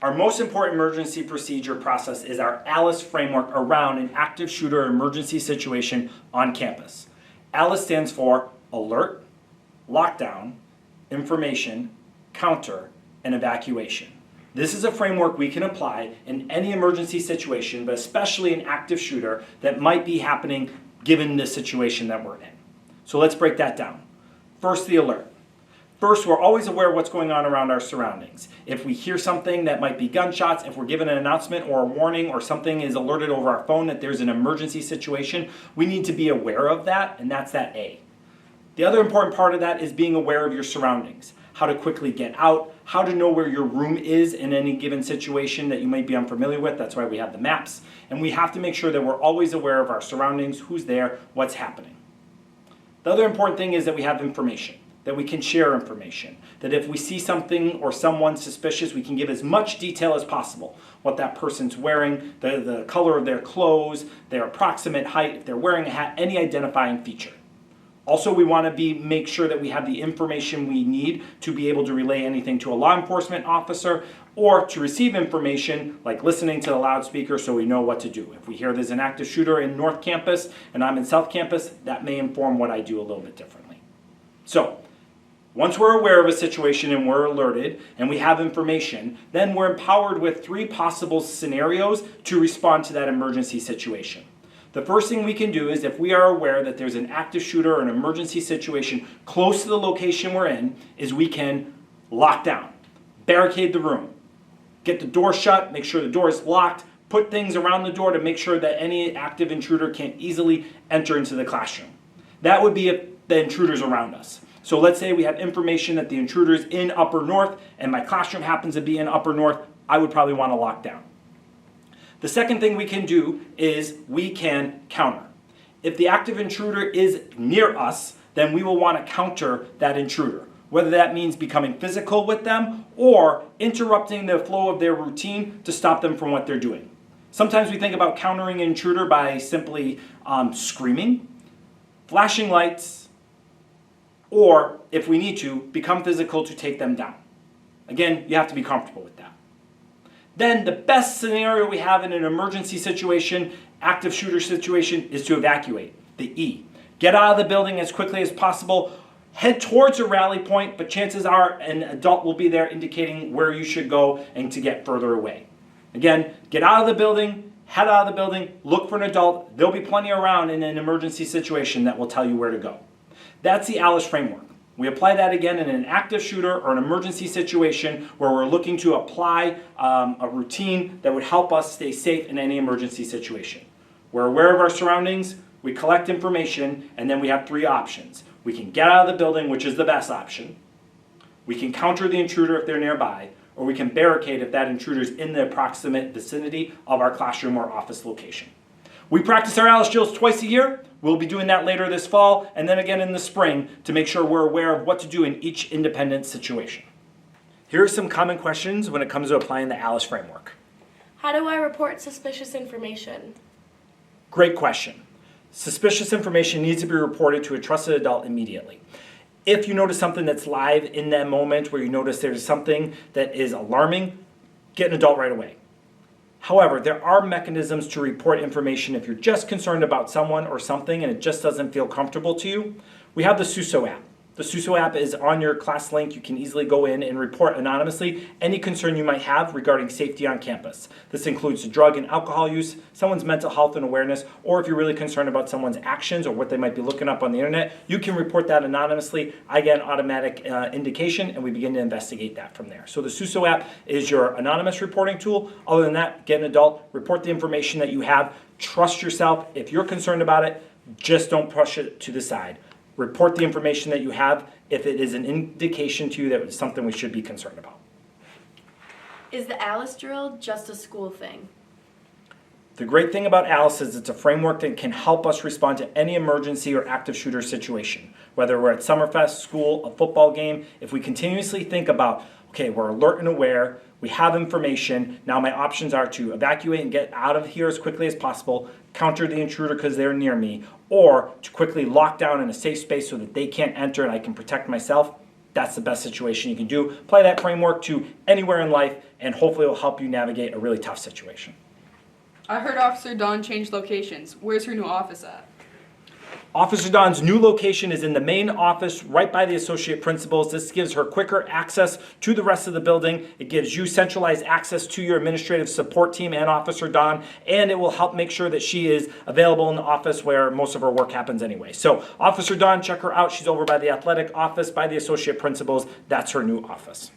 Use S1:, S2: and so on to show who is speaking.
S1: Our most important emergency procedure process is our ALICE framework around an active shooter emergency situation on campus. ALICE stands for Alert, Lockdown, Information, Counter, and Evacuation. This is a framework we can apply in any emergency situation, but especially an active shooter that might be happening given the situation that we're in. So let's break that down. First, the alert. First, we're always aware of what's going on around our surroundings. If we hear something that might be gunshots, if we're given an announcement or a warning or something is alerted over our phone that there's an emergency situation, we need to be aware of that, and that's that A. The other important part of that is being aware of your surroundings. How to quickly get out, how to know where your room is in any given situation that you might be unfamiliar with. That's why we have the maps. And we have to make sure that we're always aware of our surroundings, who's there, what's happening. The other important thing is that we have information, that we can share information, that if we see something or someone suspicious, we can give as much detail as possible. What that person's wearing, the color of their clothes, their approximate height, if they're wearing a hat, any identifying feature. Also, we want to make sure that we have the information we need to be able to relay anything to a law enforcement officer or to receive information like listening to the loudspeaker so we know what to do. If we hear there's an active shooter in North Campus and I'm in South Campus, that may inform what I do a little bit differently. So, once we're aware of a situation and we're alerted and we have information, then we're empowered with 3 possible scenarios to respond to that emergency situation. The first thing we can do is if we are aware that there's an active shooter or an emergency situation close to the location we're in, is we can lock down, barricade the room, get the door shut, make sure the door is locked, put things around the door to make sure that any active intruder can't easily enter into the classroom. That would be if the intruder's around us. So let's say we have information that the intruder is in Upper North and my classroom happens to be in Upper North, I would probably want to lock down. The second thing we can do is we can counter. If the active intruder is near us, then we will want to counter that intruder. Whether that means becoming physical with them or interrupting the flow of their routine to stop them from what they're doing. Sometimes we think about countering an intruder by simply screaming, flashing lights, or if we need to, become physical to take them down. Again, you have to be comfortable with that. Then the best scenario we have in an emergency situation, active shooter situation, is to evacuate, the E. Get out of the building as quickly as possible, head towards a rally point, but chances are an adult will be there indicating where you should go and to get further away. Again, get out of the building, head out of the building, look for an adult. There'll be plenty around in an emergency situation that will tell you where to go. That's the ALICE framework. We apply that again in an active shooter or an emergency situation where we're looking to apply a routine that would help us stay safe in any emergency situation. We're aware of our surroundings, we collect information, and then we have 3 options. We can get out of the building, which is the best option. We can counter the intruder if they're nearby, or we can barricade if that intruder is in the approximate vicinity of our classroom or office location. We practice our ALICE drills twice a year. We'll be doing that later this fall and then again in the spring to make sure we're aware of what to do in each independent situation. Here are some common questions when it comes to applying the ALICE framework.
S2: How do I report suspicious information?
S1: Great question. Suspicious information needs to be reported to a trusted adult immediately. If you notice something that's live in that moment where you notice there's something that is alarming, get an adult right away. However, there are mechanisms to report information if you're just concerned about someone or something and it just doesn't feel comfortable to you. We have the SUSO app. The SUSO app is on your class link. You can easily go in and report anonymously any concern you might have regarding safety on campus. This includes drug and alcohol use, someone's mental health and awareness, or if you're really concerned about someone's actions or what they might be looking up on the internet, you can report that anonymously. I get an automatic indication and we begin to investigate that from there. So the SUSO app is your anonymous reporting tool. Other than that, get an adult, report the information that you have, trust yourself. If you're concerned about it, just don't push it to the side. Report the information that you have if it is an indication to you that it's something we should be concerned about.
S2: Is the ALICE drill just a school thing?
S1: The great thing about ALICE is it's a framework that can help us respond to any emergency or active shooter situation. Whether we're at Summerfest, school, a football game, if we continuously think about, okay, we're alert and aware, we have information, now my options are to evacuate and get out of here as quickly as possible, counter the intruder because they're near me, or to quickly lock down in a safe space so that they can't enter and I can protect myself. that's the best situation you can do. Apply that framework to anywhere in life, and hopefully it will help you navigate a really tough situation.
S3: I heard Officer Dawn changed locations. Where's her new office at?
S1: Officer Dawn's new location is in the main office right by the associate principals. This gives her quicker access to the rest of the building. It gives you centralized access to your administrative support team and Officer Dawn, and it will help make sure that she is available in the office where most of her work happens anyway. So Officer Dawn, check her out. She's over by the athletic office, by the associate principals. That's her new office.